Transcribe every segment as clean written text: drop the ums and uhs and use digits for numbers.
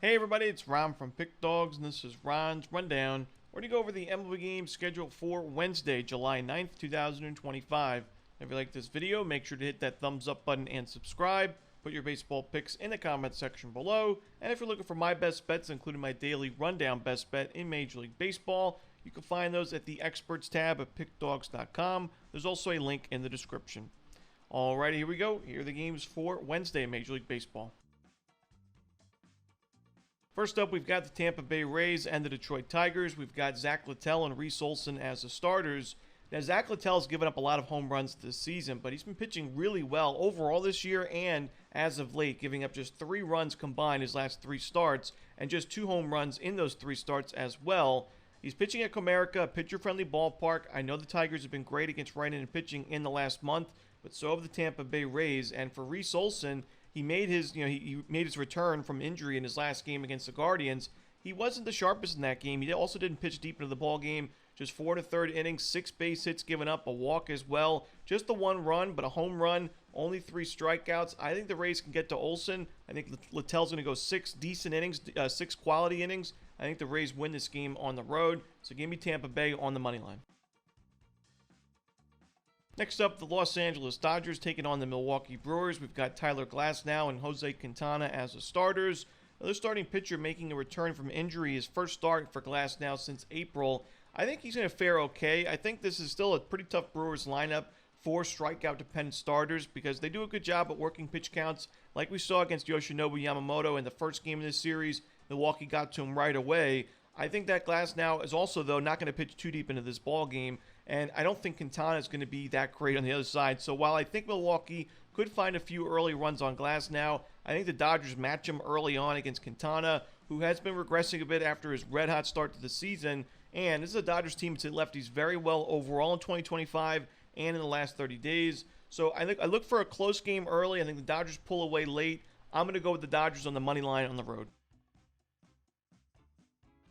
Hey everybody, it's Ron from Pick Dawgz, and this is Ron's Rundown. We're going to go over the MLB games scheduled for Wednesday, July 9th, 2025. If you like this video, make sure to hit that thumbs up button and subscribe. Put your baseball picks in the comment section below. And if you're looking for my best bets, including my daily rundown best bet in Major League Baseball, you can find those at the Experts tab at pickdawgz.com. There's also a link in the description. Alrighty, here we go. Here are the games for Wednesday, Major League Baseball. First up, we've got the Tampa Bay Rays and the Detroit Tigers. We've got Zach Littell and Reese Olson as the starters. Now, Zach Littell's given up a lot of home runs this season, but he's been pitching really well overall this year and as of late, giving up just 3 runs combined his last 3 starts and just 2 home runs in those 3 starts as well. He's pitching at Comerica, a pitcher-friendly ballpark. I know the Tigers have been great against right-handed pitching in the last month, but so have the Tampa Bay Rays. And for Reese Olson, he made his, he made his return from injury in his last game against the Guardians. He wasn't the sharpest in that game. He also didn't pitch deep into the ball game. Just 4 1/3 innings, 6 base hits given up, a walk as well. Just the 1 run, but a home run, only 3 strikeouts. I think the Rays can get to Olson. I think Littell's going to go 6 decent innings, 6 quality innings. I think the Rays win this game on the road. So give me Tampa Bay on the money line. Next up, the Los Angeles Dodgers taking on the Milwaukee Brewers. We've got Tyler Glasnow and Jose Quintana as the starters. Another starting pitcher making a return from injury, his first start for Glasnow since April. I think he's going to fare okay. I think this is still a pretty tough Brewers lineup for strikeout-dependent starters because they do a good job at working pitch counts. Like we saw against Yoshinobu Yamamoto in the first game of this series, Milwaukee got to him right away. I think that Glasnow is also, though, not going to pitch too deep into this ball game, and I don't think Quintana is going to be that great on the other side. So while I think Milwaukee could find a few early runs on Glasnow, I think the Dodgers match him early on against Quintana, who has been regressing a bit after his red-hot start to the season. And this is a Dodgers team that's hit lefties very well overall in 2025 and in the last 30 days. So I look for a close game early. I think the Dodgers pull away late. I'm going to go with the Dodgers on the money line on the road.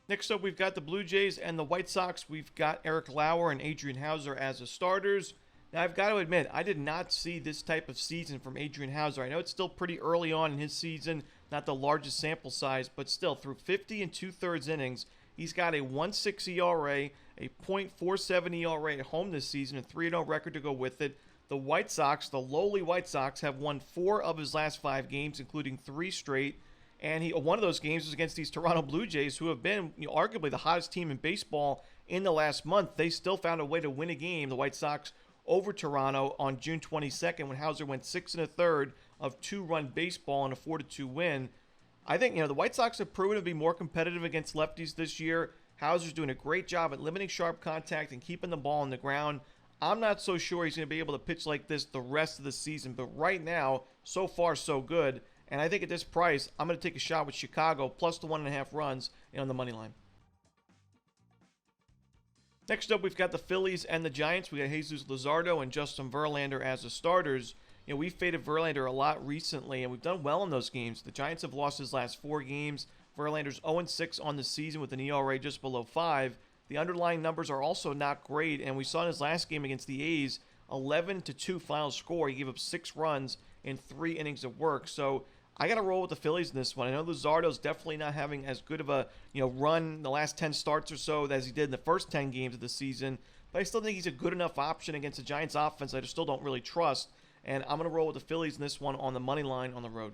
Next up, we've got the Blue Jays and the White Sox. We've got Eric Lauer and Adrian Hauser as the starters. Now, I've got to admit, I did not see this type of season from Adrian Hauser. I know it's still pretty early on in his season, not the largest sample size, but still, through 50 2/3 innings, he's got a 1.6 ERA, a .47 ERA at home this season, a 3-0 record to go with it. The White Sox, the lowly White Sox, have won 4 of his last 5 games, including 3 straight. And one of those games was against these Toronto Blue Jays, who have been arguably the hottest team in baseball in the last month. They still found a way to win a game, the White Sox, over Toronto on June 22nd when Hauser went 6 1/3 of 2-run baseball in a 4-2 win. I think the White Sox have proven to be more competitive against lefties this year. Hauser's doing a great job at limiting sharp contact and keeping the ball on the ground. I'm not so sure he's going to be able to pitch like this the rest of the season, but right now, so far, so good. And I think at this price, I'm going to take a shot with Chicago plus the 1.5 runs on the money line. Next up, we've got the Phillies and the Giants. We got Jesus Luzardo and Justin Verlander as the starters. We've faded Verlander a lot recently, and we've done well in those games. The Giants have lost his last 4 games. Verlander's 0-6 on the season with an ERA just below 5. The underlying numbers are also not great, and we saw in his last game against the A's, 11-2 final score. He gave up 6 runs in 3 innings of work. So I got to roll with the Phillies in this one. I know Luzardo's definitely not having as good of a run the last 10 starts or so as he did in the first 10 games of the season, but I still think he's a good enough option against the Giants offense I just still don't really trust, and I'm going to roll with the Phillies in this one on the money line on the road.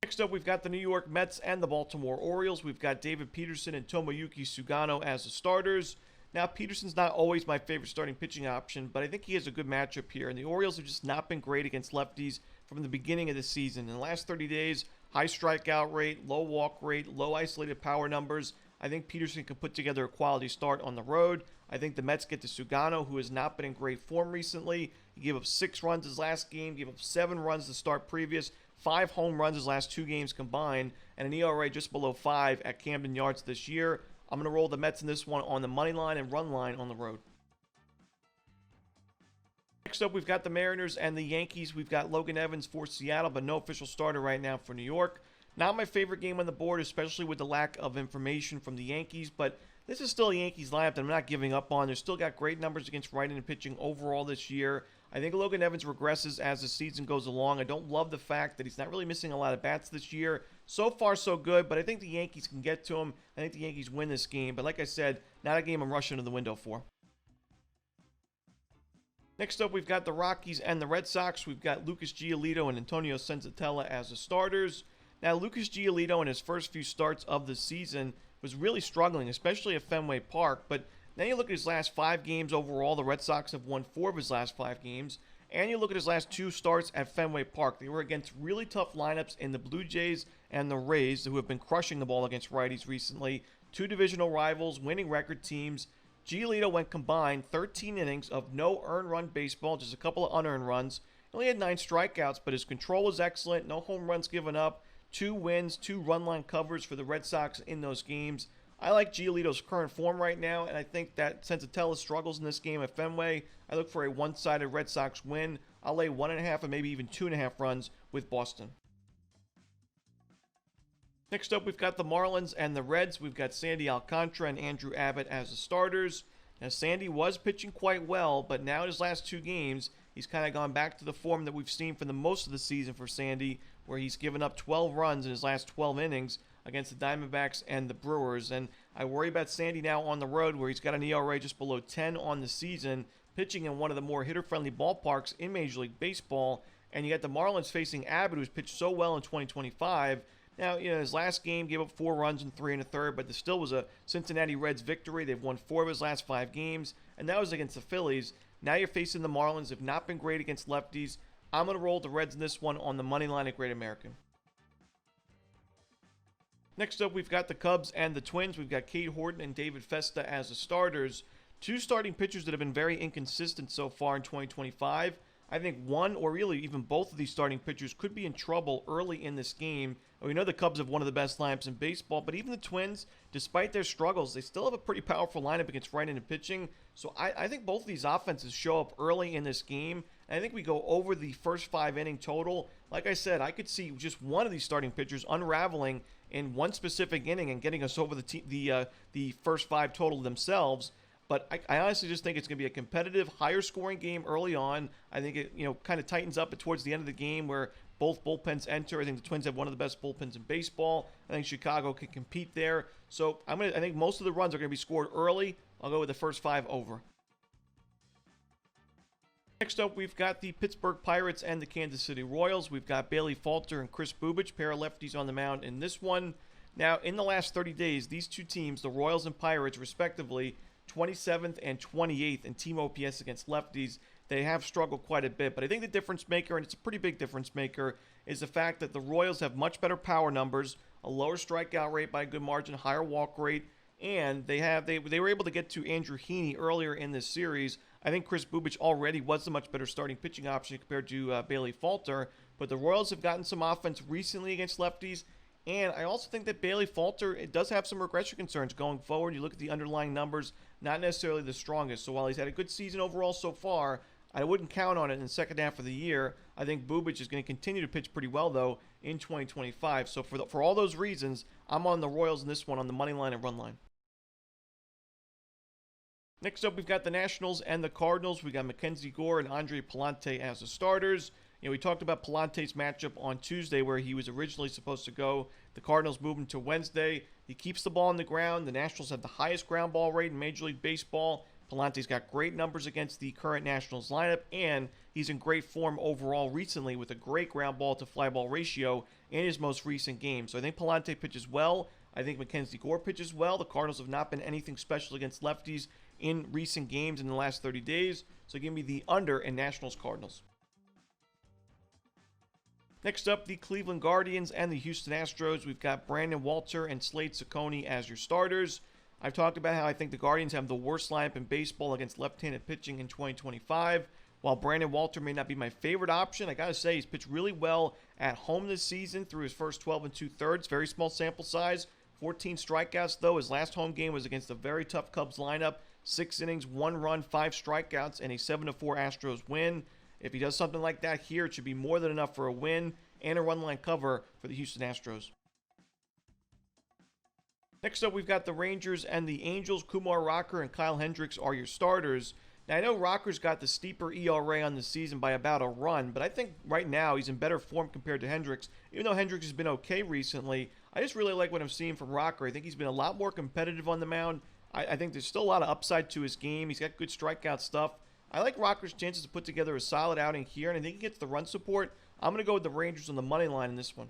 Next up, we've got the New York Mets and the Baltimore Orioles. We've got David Peterson and Tomoyuki Sugano as the starters. Now, Peterson's not always my favorite starting pitching option, but I think he has a good matchup here, and the Orioles have just not been great against lefties from the beginning of the season. In the last 30 days, high strikeout rate, low walk rate, low isolated power numbers. I think Peterson can put together a quality start on the road. I think the Mets get to Sugano, who has not been in great form recently. He gave up 6 runs his last game, gave up 7 runs to start previous, 5 home runs his last 2 games combined, and an ERA just below 5 at Camden Yards this year. I'm going to roll the Mets in this one on the money line and run line on the road. Next up, we've got the Mariners and the Yankees. We've got Logan Evans for Seattle, but no official starter right now for New York. Not my favorite game on the board, especially with the lack of information from the Yankees, but this is still a Yankees lineup that I'm not giving up on. They've still got great numbers against right-handed pitching overall this year. I think Logan Evans regresses as the season goes along. I don't love the fact that he's not really missing a lot of bats this year. So far, so good, but I think the Yankees can get to him. I think the Yankees win this game, but like I said, not a game I'm rushing to the window for. Next up, we've got the Rockies and the Red Sox. We've got Lucas Giolito and Antonio Senzatella as the starters. Now, Lucas Giolito in his first few starts of the season was really struggling, especially at Fenway Park. But now you look at his last 5 games overall. The Red Sox have won 4 of his last 5 games. And you look at his last 2 starts at Fenway Park. They were against really tough lineups in the Blue Jays and the Rays, who have been crushing the ball against righties recently. 2 divisional rivals, winning record teams. Giolito went combined 13 innings of no earned run baseball, just a couple of unearned runs. He only had 9 strikeouts, but his control was excellent. No home runs given up. 2 wins, 2 run line covers for the Red Sox in those games. I like Giolito's current form right now, and I think that Senzatella struggles in this game at Fenway. I look for a one-sided Red Sox win. I'll lay 1.5 and maybe even 2.5 runs with Boston. Next up, we've got the Marlins and the Reds. We've got Sandy Alcantara and Andrew Abbott as the starters. Now, Sandy was pitching quite well, but now in his last 2 games, he's kind of gone back to the form that we've seen for the most of the season for Sandy, where he's given up 12 runs in his last 12 innings against the Diamondbacks and the Brewers. And I worry about Sandy now on the road, where he's got an ERA just below 10 on the season, pitching in one of the more hitter-friendly ballparks in Major League Baseball. And you got the Marlins facing Abbott, who's pitched so well in 2025. Now, his last game gave up 4 runs in 3 1/3, but there still was a Cincinnati Reds victory. They've won 4 of his last 5 games, and that was against the Phillies. Now you're facing the Marlins. Have not been great against lefties. I'm going to roll the Reds in this one on the money line at Great American. Next up, we've got the Cubs and the Twins. We've got Cade Horton and David Festa as the starters. 2 starting pitchers that have been very inconsistent so far in 2025. I think one or really even both of these starting pitchers could be in trouble early in this game. We know the Cubs have one of the best lineups in baseball, but even the Twins, despite their struggles, they still have a pretty powerful lineup against right-handed pitching. So I think both of these offenses show up early in this game. And I think we go over the first 5 inning total. Like I said, I could see just one of these starting pitchers unraveling in one specific inning and getting us over the first 5 total themselves. But I honestly just think it's going to be a competitive, higher-scoring game early on. I think it kind of tightens up towards the end of the game where both bullpens enter. I think the Twins have one of the best bullpens in baseball. I think Chicago can compete there. So I think most of the runs are going to be scored early. I'll go with the first 5 over. Next up, we've got the Pittsburgh Pirates and the Kansas City Royals. We've got Bailey Falter and Chris Bubich, pair of lefties on the mound in this one. Now, in the last 30 days, these 2 teams, the Royals and Pirates, respectively, 27th and 28th in team OPS against lefties. They have struggled quite a bit, but I think the difference maker, and it's a pretty big difference maker, is the fact that the Royals have much better power numbers, a lower strikeout rate by a good margin, higher walk rate, and they were able to get to Andrew Heaney earlier in this series. I think Chris Bubich already was the much better starting pitching option compared to Bailey Falter, but the Royals have gotten some offense recently against lefties. And I also think that Bailey Falter, it does have some regression concerns going forward. You look at the underlying numbers, not necessarily the strongest. So while he's had a good season overall so far, I wouldn't count on it in the second half of the year. I think Bubich is going to continue to pitch pretty well, though, in 2025. So for all those reasons, I'm on the Royals in this one on the money line and run line. Next up, we've got the Nationals and the Cardinals. We got Mackenzie Gore and Andre Pallante as the starters. We talked about Palante's matchup on Tuesday where he was originally supposed to go. The Cardinals moved him to Wednesday. He keeps the ball on the ground. The Nationals have the highest ground ball rate in Major League Baseball. Palante's got great numbers against the current Nationals lineup, and he's in great form overall recently with a great ground ball to fly ball ratio in his most recent game. So I think Pallante pitches well. I think Mackenzie Gore pitches well. The Cardinals have not been anything special against lefties in recent games in the last 30 days. So give me the under in Nationals-Cardinals. Next up, the Cleveland Guardians and the Houston Astros. We've got Brandon Walter and Slade Cecconi as your starters. I've talked about how I think the Guardians have the worst lineup in baseball against left-handed pitching in 2025. While Brandon Walter may not be my favorite option, I got to say he's pitched really well at home this season through his first 12 2/3. Very small sample size. 14 strikeouts, though. His last home game was against a very tough Cubs lineup. 6 innings, 1 run, 5 strikeouts, and a 7-4 Astros win. If he does something like that here, it should be more than enough for a win and a run line cover for the Houston Astros. Next up, we've got the Rangers and the Angels. Kumar Rocker and Kyle Hendricks are your starters. Now, I know Rocker's got the steeper ERA on the season by about a run, but I think right now he's in better form compared to Hendricks. Even though Hendricks has been okay recently, I just really like what I'm seeing from Rocker. I think he's been a lot more competitive on the mound. I think there's still a lot of upside to his game. He's got good strikeout stuff. I like Rocker's chances to put together a solid outing here, and I think he gets the run support. I'm going to go with the Rangers on the money line in this one.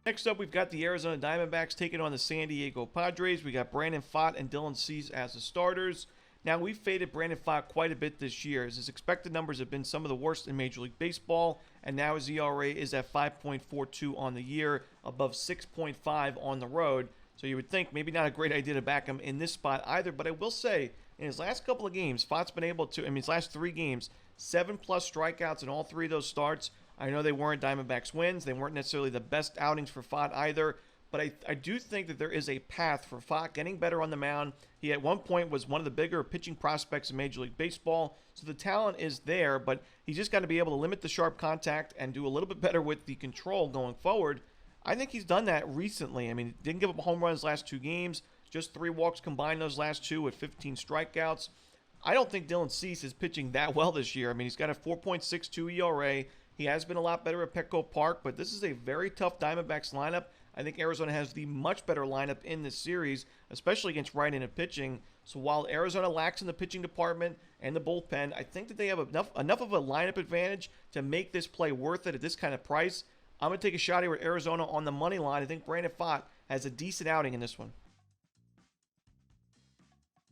Next up, we've got the Arizona Diamondbacks taking on the San Diego Padres. We got Brandon Pfaadt and Dylan Cease as the starters. Now, we've faded Brandon Pfaadt quite a bit this year, as his expected numbers have been some of the worst in Major League Baseball, and now his ERA is at 5.42 on the year, above 6.5 on the road. So you would think maybe not a great idea to back him in this spot either, but I will say, in his last couple of games, Pfaadt's been able to, his last 3 games, 7+ strikeouts in all 3 of those starts. I know they weren't Diamondbacks wins. They weren't necessarily the best outings for Pfaadt either. But I do think that there is a path for Pfaadt getting better on the mound. He at one point was one of the bigger pitching prospects in Major League Baseball. So the talent is there, but he's just got to be able to limit the sharp contact and do a little bit better with the control going forward. I think he's done that recently. Didn't give up a home run his last 2 games. Just 3 walks combined those last 2 with 15 strikeouts. I don't think Dylan Cease is pitching that well this year. He's got a 4.62 ERA. He has been a lot better at Petco Park, but this is a very tough Diamondbacks lineup. I think Arizona has the much better lineup in this series, especially against right-handed pitching. So while Arizona lacks in the pitching department and the bullpen, I think that they have enough of a lineup advantage to make this play worth it at this kind of price. I'm going to take a shot here with Arizona on the money line. I think Brandon Pfaadt has a decent outing in this one.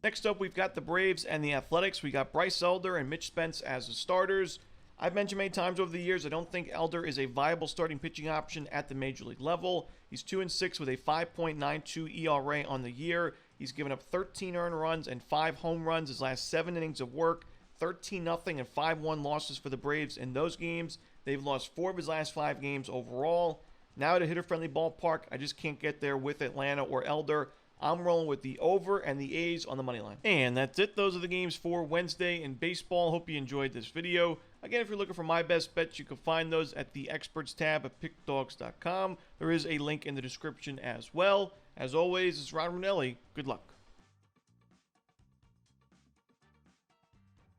Next up, we've got the Braves and the Athletics. We got Bryce Elder and Mitch Spence as the starters. I've mentioned many times over the years, I don't think Elder is a viable starting pitching option at the Major League level. He's 2-6 with a 5.92 ERA on the year. He's given up 13 earned runs and 5 home runs his last 7 innings of work. 13-0 and 5-1 losses for the Braves in those games. They've lost 4 of his last 5 games overall. Now at a hitter-friendly ballpark, I just can't get there with Atlanta or Elder. I'm rolling with the over and the A's on the money line. And that's it. Those are the games for Wednesday in baseball. Hope you enjoyed this video. Again, if you're looking for my best bets, you can find those at the experts tab at pickdawgz.com. There is a link in the description as well. As always, it's Romanelli. Good luck.